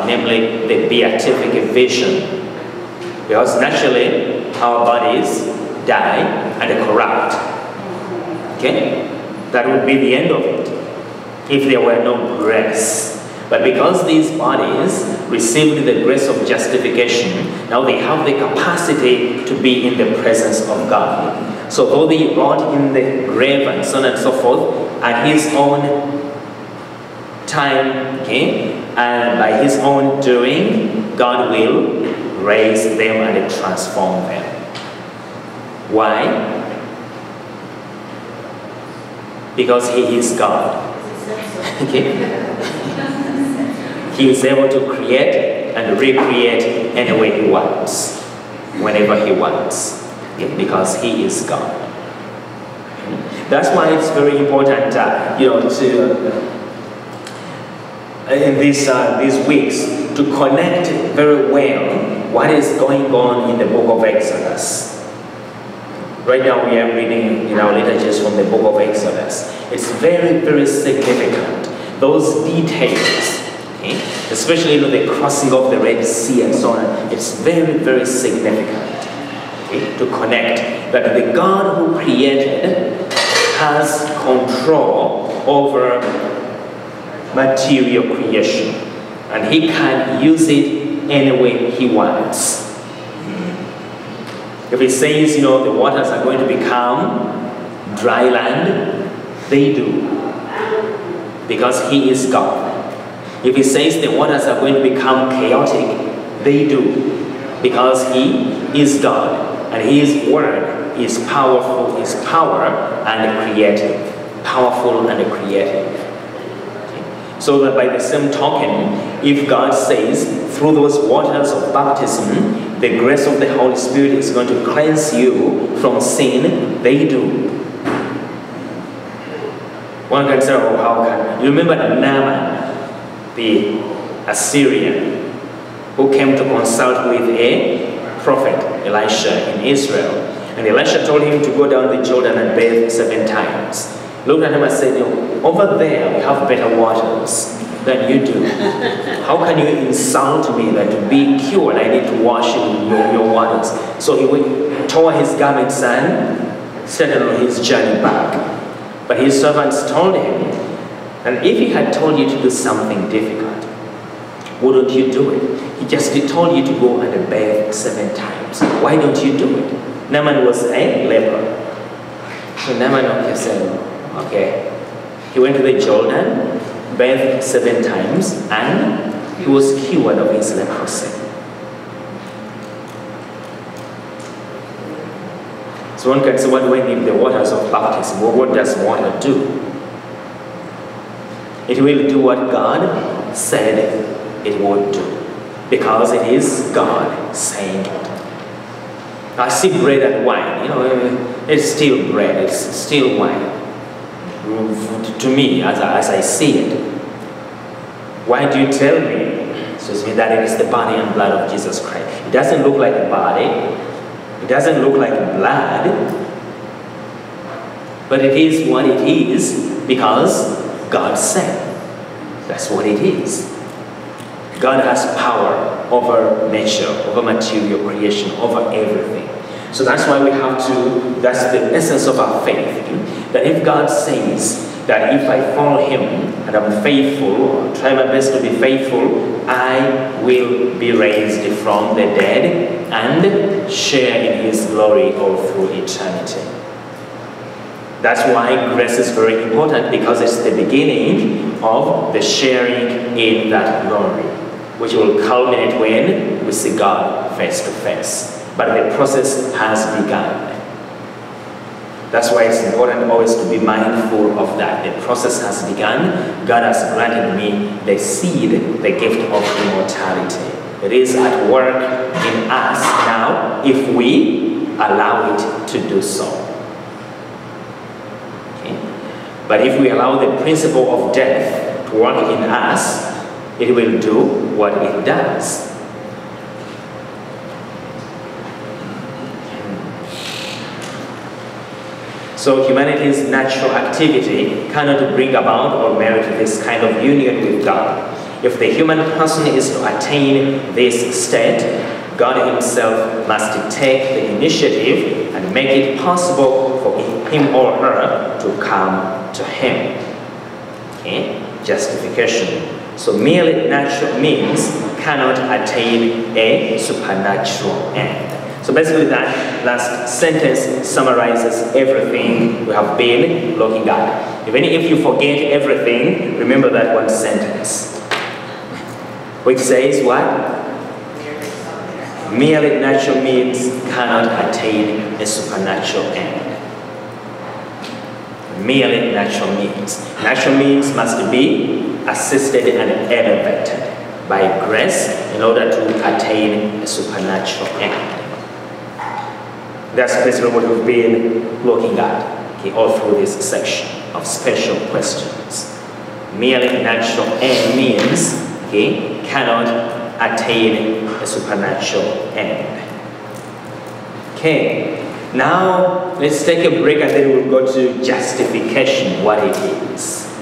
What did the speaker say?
God, namely the beatific vision. Because naturally, our bodies die and corrupt. Okay? That would be the end of it, if there were no grace. But because these bodies received the grace of justification, now they have the capacity to be in the presence of God. So though they rot in the grave and so on and so forth, at his own time, okay, and by his own doing, God will raise them and transform them. Why? Because he is God. Okay? He is able to create and recreate any way he wants, whenever he wants, because he is God. That's why it's very important, in these weeks, to connect very well what is going on in the book of Exodus. Right now we are reading in our liturgies from the book of Exodus. It's very, very significant. Those details, okay, especially the crossing of the Red Sea and so on, it's very, very significant, okay, to connect that the God who created has control over material creation, and he can use it any way he wants. If he says, the waters are going to become dry land, they do, because he is God. If he says the waters are going to become chaotic, they do, because he is God, and his word is powerful, is power and creative, powerful and creative. So that by the same token, if God says through those waters of baptism, the grace of the Holy Spirit is going to cleanse you from sin, they do. One can say, oh, how can? You remember Naaman, the Assyrian, who came to consult with a prophet, Elisha, in Israel. And Elisha told him to go down the Jordan and bathe 7 times. Looked at him and said, over there we have better waters than you do. How can you insult me that to be cured I need to wash in your waters? So he tore his garments and set on his journey back. But his servants told him, and if he had told you to do something difficult, wouldn't you do it? He just told you to go and bathe 7 times. Why don't you do it? Naaman was a leper. So Naaman said, okay. He went to the Jordan, bathed 7 times, and he was cured of his leprosy. So one can say, what do I need the waters of baptism? Well, what does water do? It will do what God said it would do, because it is God saying it. I see bread and wine, it's still bread, it's still wine. To me, as I see it. Why do you tell me, says me, that it is the body and blood of Jesus Christ? It doesn't look like a body, it doesn't look like blood, but it is what it is because God said. That's what it is. God has power over nature, over material creation, over everything. So that's why we have to, that's the essence of our faith, that if God says that if I follow him and I'm faithful, or try my best to be faithful, I will be raised from the dead and share in his glory all through eternity. That's why grace is very important, because it's the beginning of the sharing in that glory, which will culminate when we see God face to face. But the process has begun. That's why it's important always to be mindful of that. The process has begun. God has granted me the seed, the gift of immortality. It is at work in us now if we allow it to do so. Okay? But if we allow the principle of death to work in us, it will do what it does. So humanity's natural activity cannot bring about or merit this kind of union with God. If the human person is to attain this state, God himself must take the initiative and make it possible for him or her to come to him. Okay? Justification. So merely natural means cannot attain a supernatural end. So basically that last sentence summarizes everything we have been looking at. Even if you forget everything, remember that one sentence, which says what? Merely natural means cannot attain a supernatural end. Merely natural means. Natural means must be assisted and elevated by grace in order to attain a supernatural end. That's basically what we've been looking at, okay, all through this section of special questions. Merely natural end means, okay, cannot attain a supernatural end. Okay, now let's take a break and then we'll go to justification, what it is.